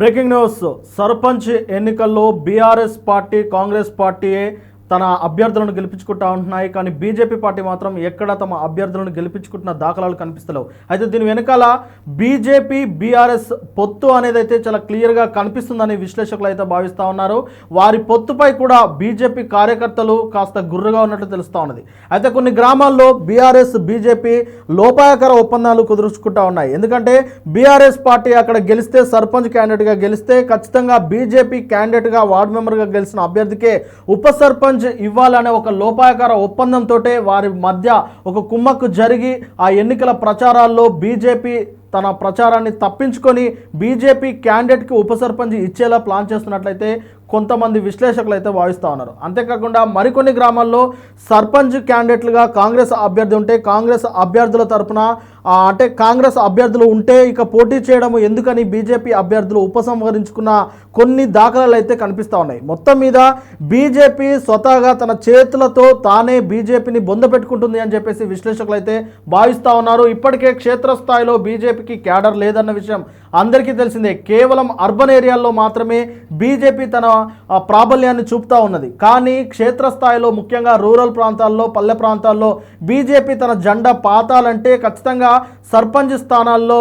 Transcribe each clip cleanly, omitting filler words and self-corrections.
Breaking news. Sarpanch ఎన్నికల్లో BRS party Congress పార్టీయే తన అభ్యర్థులను గెలిపించుకుంటా ఉంటున్నాయి. కానీ బీజేపీ పార్టీ మాత్రం ఎక్కడ తమ అభ్యర్థులను గెలిపించుకుంటున్న దాఖలాలు కనిపిస్తలేవు. అయితే దీని వెనకాల బీజేపీ బీఆర్ఎస్ పొత్తు అనేది అయితే చాలా క్లియర్గా కనిపిస్తుందని విశ్లేషకులు అయితే భావిస్తూ ఉన్నారు. వారి పొత్తుపై కూడా బీజేపీ కార్యకర్తలు కాస్త గుర్రుగా ఉన్నట్లు తెలుస్తూ ఉన్నది. అయితే కొన్ని గ్రామాల్లో బీఆర్ఎస్ బీజేపీ లోపాయకర ఒప్పందాలు కుదుర్చుకుంటా ఉన్నాయి. ఎందుకంటే బీఆర్ఎస్ పార్టీ అక్కడ గెలిస్తే, సర్పంచ్ క్యాండిడేట్గా గెలిస్తే ఖచ్చితంగా బీజేపీ క్యాండిడేట్గా వార్డు మెంబర్గా గెలిచిన అభ్యర్థికే ఉప సర్పంచ్ ఇవ్వాలనే ఒక లోపాయకార ఒప్పందంతో వారి మధ్య ఒక కుమ్మక్కు జరిగి ఆ ఎన్నికల ప్రచారాల్లో బీజేపీ తన ప్రచారాన్ని తప్పించుకొని బీజేపీ క్యాండిడేట్కి ఉప సర్పంచ్ ఇచ్చేలా ప్లాన్ చేస్తున్నట్లయితే కొంతమంది విశ్లేషకులు అయితే భావిస్తూ ఉన్నారు. అంతేకాకుండా మరికొన్ని గ్రామాల్లో సర్పంచ్ క్యాండిడేట్లుగా కాంగ్రెస్ అభ్యర్థి ఉంటే కాంగ్రెస్ అభ్యర్థుల తరపున అంటే కాంగ్రెస్ అభ్యర్థులు ఉంటే ఇక పోటీ చేయడం ఎందుకని బీజేపీ అభ్యర్థులు ఉపసంహరించుకున్న కొన్ని దాఖలాలు అయితే కనిపిస్తూ ఉన్నాయి. మొత్తం మీద బీజేపీ స్వతహాగా తన చేతులతో తానే బీజేపీని బొందపెట్టుకుంటుంది అని చెప్పేసి విశ్లేషకులు అయితే భావిస్తూ ఉన్నారు. ఇప్పటికే క్షేత్రస్థాయిలో బీజేపీకి క్యాడర్ లేదన్న విషయం అందరికీ తెలిసిందే. కేవలం అర్బన్ ఏరియాల్లో మాత్రమే బీజేపీ తన ప్రాబల్యాన్ని చూపుతూ ఉన్నది. కానీ క్షేత్రస్థాయిలో ముఖ్యంగా రూరల్ ప్రాంతాల్లో, పల్లె ప్రాంతాల్లో బీజేపీ తన జెండా పాతాలంటే ఖచ్చితంగా సర్పంచ్ స్థానాల్లో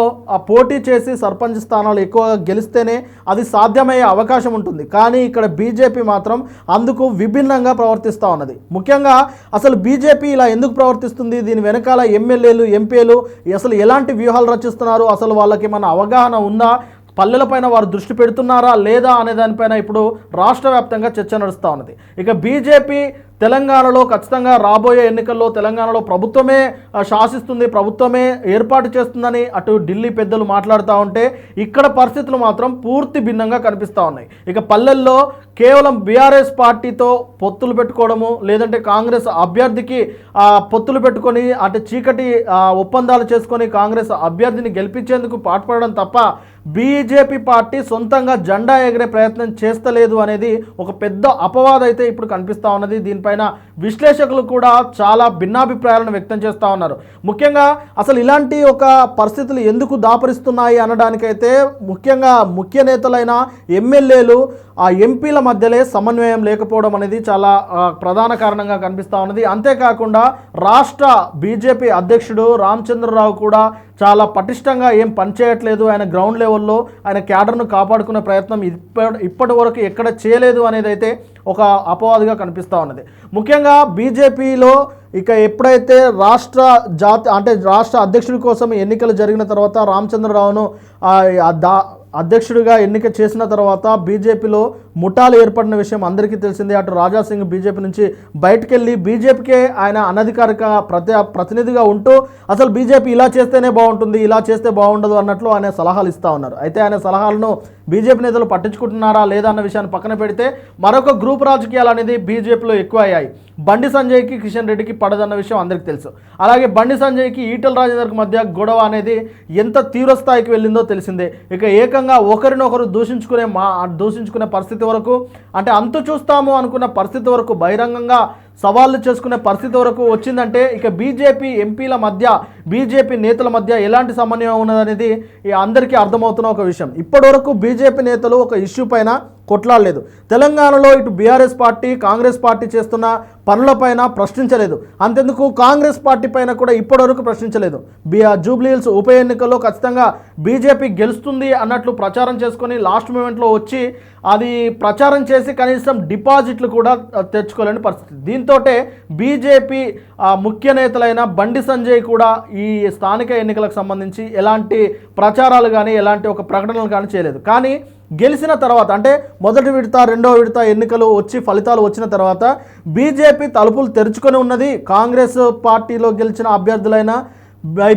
పోటీ చేసి సర్పంచ్ స్థానాలు ఎక్కువగా గెలిస్తేనే అది సాధ్యమయ్యే అవకాశం ఉంటుంది. కానీ ఇక్కడ బీజేపీ మాత్రం అందుకు విభిన్నంగా ప్రవర్తిస్తూ ఉన్నది. ముఖ్యంగా అసలు బీజేపీ ఇలా ఎందుకు ప్రవర్తిస్తుంది, దీని వెనకాల ఎమ్మెల్యేలు ఎంపీలు అసలు ఎలాంటి వ్యూహాలు రచిస్తున్నారు, అసలు వాళ్ళకి ఏమైనా అవగాహన ఉందా, పల్లెలపైన వారు దృష్టి పెడుతున్నారా లేదా అనే దానిపైన ఇప్పుడు రాష్ట్ర వ్యాప్తంగా చర్చ నడుస్తూ ఉన్నది. ఇక బీజేపీ తెలంగాణలో ఖచ్చితంగా రాబోయే ఎన్నికల్లో తెలంగాణలో ప్రభుత్వమే శాసిస్తుంది, ప్రభుత్వమే ఏర్పాటు చేస్తుందని అటు ఢిల్లీ పెద్దలు మాట్లాడుతూ ఉంటే ఇక్కడ పరిస్థితులు మాత్రం పూర్తి భిన్నంగా కనిపిస్తూ ఉన్నాయి. ఇక పల్లెల్లో కేవలం బీఆర్ఎస్ పార్టీతో పొత్తులు పెట్టుకోవడము, లేదంటే కాంగ్రెస్ అభ్యర్థికి పొత్తులు పెట్టుకొని అటు చీకటి ఒప్పందాలు చేసుకొని కాంగ్రెస్ అభ్యర్థిని గెలిపించేందుకు పాటుపడడం తప్ప బీజేపీ పార్టీ సొంతంగా జెండా ఎగిరే ప్రయత్నం చేస్తలేదు అనేది ఒక పెద్ద అపవాదం అయితే ఇప్పుడు కనిపిస్తూ ఉన్నది. దీనిపైన విశ్లేషకులు కూడా చాలా భిన్నాభిప్రాయాలను వ్యక్తం చేస్తూ ఉన్నారు. ముఖ్యంగా అసలు ఇలాంటి ఒక పరిస్థితులు ఎందుకు దాపరిస్తున్నాయి అనడానికైతే ముఖ్యంగా ముఖ్య నేతలైన ఎమ్మెల్యేలు ఆ ఎంపీల మధ్యలో సమన్వయం లేకపోవడం అనేది చాలా ప్రధాన కారణంగా కనిపిస్తూ ఉన్నది. అంతేకాకుండా రాష్ట్ర బీజేపీ అధ్యక్షుడు రామచంద్రరావు కూడా చాలా పటిష్టంగా ఏం పనిచేయట్లేదు, ఆయన గ్రౌండ్ లెవెల్లో ఆయన క్యాడర్ను కాపాడుకునే ప్రయత్నం ఇప్పటి వరకు ఎక్కడ చేయలేదు అనేది అయితే ఒక అపవాదుగా కనిపిస్తూ ఉన్నది. ముఖ్యంగా బీజేపీలో ఇక ఎప్పుడైతే రాష్ట్ర అధ్యక్షుడి కోసం ఎన్నికలు జరిగిన తర్వాత రామచంద్రరావును అధ్యక్షుడిగా ఎన్నిక చేసిన తర్వాత బీజేపీలో ముఠాలు ఏర్పడిన విషయం అందరికీ తెలిసిందే. అటు రాజాసింగ్ బీజేపీ నుంచి బయటకెళ్ళి బీజేపీకే ఆయన అనధికారిక ప్రతినిధిగా ఉంటూ అసలు బీజేపీ ఇలా చేస్తేనే బాగుంటుంది, ఇలా చేస్తే బాగుండదు అన్నట్లు ఆయన సలహాలు ఇస్తూ ఉన్నారు. అయితే ఆయన సలహాలను బీజేపీ నేతలు పట్టించుకుంటున్నారా లేదా అన్న విషయాన్ని పక్కన పెడితే మరొక గ్రూప్ రాజకీయాలు అనేది బీజేపీలో ఎక్కువ అయ్యాయి. బండి సంజయ్కి కిషన్ రెడ్డికి పడదన్న విషయం అందరికీ తెలుసు. అలాగే బండి సంజయ్కి ఈటల రాజేందర్కి మధ్య గొడవ అనేది ఎంత తీవ్రస్థాయికి వెళ్ళిందో తెలిసిందే. ఇక ఏకంగా ఒకరినొకరు దూషించుకునే పరిస్థితి వరకు, అంటే అంతు చూస్తాము అనుకున్న పరిస్థితి వరకు, బహిరంగంగా సవాళ్ళు చేసుకునే పరిస్థితి వరకు వచ్చిందంటే ఇక బీజేపీ ఎంపీల మధ్య, బీజేపీ నేతల మధ్య ఎలాంటి సమన్వయం ఉన్నదనేది అందరికీ అర్థమవుతున్న ఒక విషయం. ఇప్పటివరకు బీజేపీ నేతలు ఒక ఇష్యూ పైన కొట్లాడలేదు. తెలంగాణలో ఇటు బీఆర్ఎస్ పార్టీ కాంగ్రెస్ పార్టీ చేస్తున్న పనులపైన ప్రశ్నించలేదు. అంతెందుకు కాంగ్రెస్ పార్టీ పైన కూడా ఇప్పటివరకు ప్రశ్నించలేదు. జూబ్లీహిల్స్ ఉప ఎన్నికల్లో ఖచ్చితంగా బీజేపీ గెలుస్తుంది అన్నట్లు ప్రచారం చేసుకొని లాస్ట్ మూమెంట్లో వచ్చి అది ప్రచారం చేసి కనీసం డిపాజిట్లు కూడా తెచ్చుకోలేని పరిస్థితి. దీంతో బీజేపీ ముఖ్య నేతలైన బండి సంజయ్ కూడా ఈ స్థానిక ఎన్నికలకు సంబంధించి ఎలాంటి ప్రచారాలు కానీ ఎలాంటి ఒక ప్రకటనలు కానీ చేయలేదు. కానీ గెలిచిన తర్వాత, అంటే మొదటి విడత రెండవ విడత ఎన్నికలు వచ్చి ఫలితాలు వచ్చిన తర్వాత బీజేపీ తలుపులు తెరుచుకొని ఉన్నది. కాంగ్రెస్ పార్టీలో గెలిచిన అభ్యర్థులైన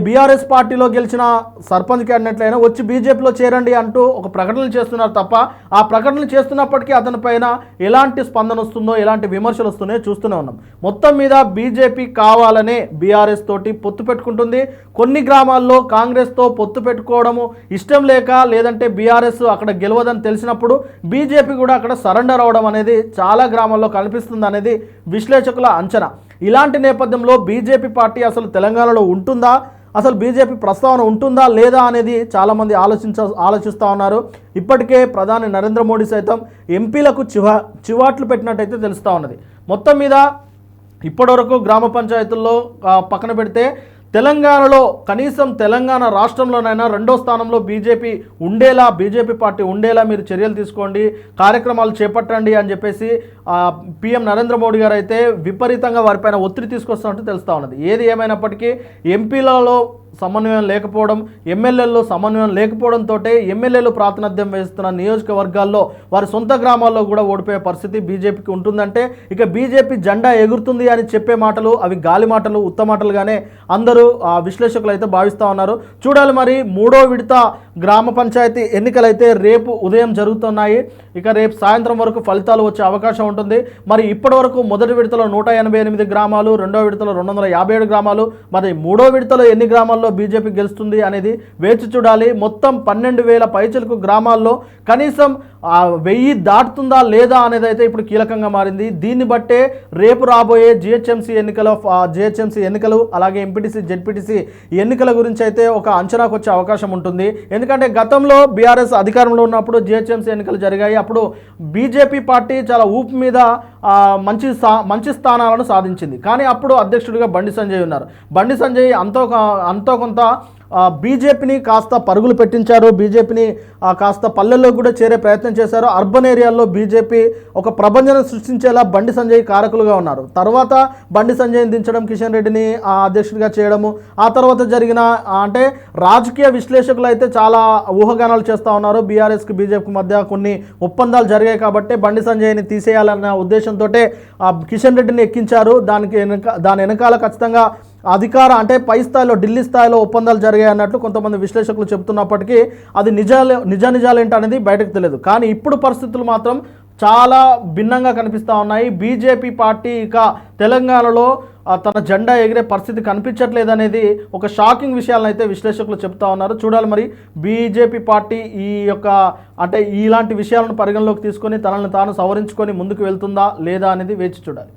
బీఆర్ఎస్ పార్టీలో గెలిచిన సర్పంచ్ క్యాండిడేట్లైనా వచ్చి బీజేపీలో చేరండి అంటూ ఒక ప్రకటనలు చేస్తున్నారు తప్ప ఆ ప్రకటనలు చేస్తున్నప్పటికీ అతని పైన ఎలాంటి స్పందన వస్తుందో, ఎలాంటి విమర్శలు వస్తున్నాయో చూస్తూనే ఉన్నాం. మొత్తం మీద బీజేపీ కావాలనే బీఆర్ఎస్ తోటి పొత్తు పెట్టుకుంటుంది. కొన్ని గ్రామాల్లో కాంగ్రెస్తో పొత్తు పెట్టుకోవడము ఇష్టం లేక, లేదంటే బీఆర్ఎస్ అక్కడ గెలవదని తెలిసినప్పుడు బీజేపీ కూడా అక్కడ సరెండర్ అవడం అనేది చాలా గ్రామాల్లో కనిపిస్తుంది అనేది విశ్లేషకుల అంచనా. ఇలాంటి నేపథ్యంలో బీజేపీ పార్టీ అసలు తెలంగాణలో ఉంటుందా, అసలు బీజేపీ ప్రస్తావన ఉంటుందా లేదా అనేది చాలామంది ఆలోచిస్తూ ఉన్నారు. ఇప్పటికే ప్రధాని నరేంద్ర మోడీ సైతం ఎంపీలకు చివాట్లు పెట్టినట్టయితే తెలుస్తూ ఉన్నది. మొత్తం మీద ఇప్పటివరకు గ్రామ పంచాయతీల్లో పక్కన పెడితే తెలంగాణలో కనీసం తెలంగాణ రాష్ట్రంలోనైనా 2వ స్థానంలో బీజేపీ పార్టీ ఉండేలా మీరు చర్యలు తీసుకోండి, కార్యక్రమాలు చేపట్టండి అని చెప్పేసి పీఎం నరేంద్ర మోడీ గారు అయితే విపరీతంగా వారిపైన ఒత్తిడి తీసుకొస్తున్నట్టు తెలుస్తూ ఉన్నది. ఏది ఏమైనప్పటికీ ఎంపీలలో సమన్వయం లేకపోవడం, ఎమ్మెల్యేల్లో సమన్వయం లేకపోవడంతో ఎమ్మెల్యేలు ప్రాతినిధ్యం వహిస్తున్న నియోజకవర్గాల్లో వారి సొంత గ్రామాల్లో కూడా ఓడిపోయే పరిస్థితి బీజేపీకి ఉంటుందంటే ఇక బీజేపీ జెండా ఎగురుతుంది అని చెప్పే మాటలు అవి గాలి మాటలు, ఉత్త మాటలుగానే అందరూ విశ్లేషకులు అయితే భావిస్తూ ఉన్నారు. చూడాలి మరి 3వ విడత గ్రామ పంచాయతీ ఎన్నికలు అయితే రేపు ఉదయం జరుగుతున్నాయి. ఇక రేపు సాయంత్రం వరకు ఫలితాలు వచ్చే అవకాశం ఉంటుంది. మరి ఇప్పటి వరకు మొదటి విడతలో 188 గ్రామాలు, 2వ విడతలో 257 గ్రామాలు, మరి 3వ విడతలో ఎన్ని గ్రామాల్లో బీజేపీ గెలుస్తుంది అనేది వేచి చూడాలి. మొత్తం 12,000 పైచిలకు గ్రామాల్లో కనీసం 1000 దాటుతుందా లేదా అనేది అయితే ఇప్పుడు కీలకంగా మారింది. దీన్ని బట్టే రేపు రాబోయే జిహెచ్ఎంసీ ఎన్నికలు అలాగే ఎంపీటీసీ జెడ్పీటీసీ ఎన్నికల గురించి అయితే ఒక అంచనాకు వచ్చే అవకాశం ఉంటుంది. ఎందుకంటే గతంలో బీఆర్ఎస్ అధికారంలో ఉన్నప్పుడు జిహెచ్ఎంసీ ఎన్నికలు జరిగాయి. అప్పుడు బీజేపీ పార్టీ చాలా ఊపు మీద మంచి స్థానాలను సాధించింది. కానీ అప్పుడు అధ్యక్షుడిగా బండి సంజయ్ ఉన్నారు. బండి సంజయ్ అంతో కొంత బీజేపీని కాస్త పరుగులు పెట్టించారు, బీజేపీని కాస్త పల్లెల్లో కూడా చేరే ప్రయత్నం చేశారు. అర్బన్ ఏరియాల్లో బీజేపీ ఒక ప్రభంజనం సృష్టించేలా బండి సంజయ్ కారకులుగా ఉన్నారు. తర్వాత బండి సంజయ్ని దించడం, కిషన్ రెడ్డిని అధ్యక్షుడిగా చేయడము, ఆ తర్వాత జరిగిన అంటే రాజకీయ విశ్లేషకులు అయితే చాలా ఊహాగానాలు చేస్తూ ఉన్నారు. బీఆర్ఎస్కి బీజేపీకి మధ్య కొన్ని ఒప్పందాలు జరిగాయి కాబట్టి బండి సంజయ్ని తీసేయాలన్న ఉద్దేశంతో కిషన్ రెడ్డిని ఎక్కించారు. దాని వెనకాల ఖచ్చితంగా అంటే పై స్థాయిలో ఢిల్లీ స్థాయిలో ఒప్పందాలు జరిగాయి అన్నట్లు కొంతమంది విశ్లేషకులు చెబుతున్నప్పటికీ అది నిజాలు ఏంటనేది బయటకు తెలియదు. కానీ ఇప్పుడు పరిస్థితులు మాత్రం చాలా భిన్నంగా కనిపిస్తూ ఉన్నాయి. బీజేపీ పార్టీ ఇక తెలంగాణలో తన జెండా ఎగిరే పరిస్థితి కనిపించట్లేదనేది ఒక షాకింగ్ విషయాలను అయితే విశ్లేషకులు చెప్తా ఉన్నారు. చూడాలి మరి బీజేపీ పార్టీ ఇలాంటి విషయాలను పరిగణలోకి తీసుకొని తనను తాను సవరించుకొని ముందుకు వెళ్తుందా లేదా అనేది వేచి చూడాలి.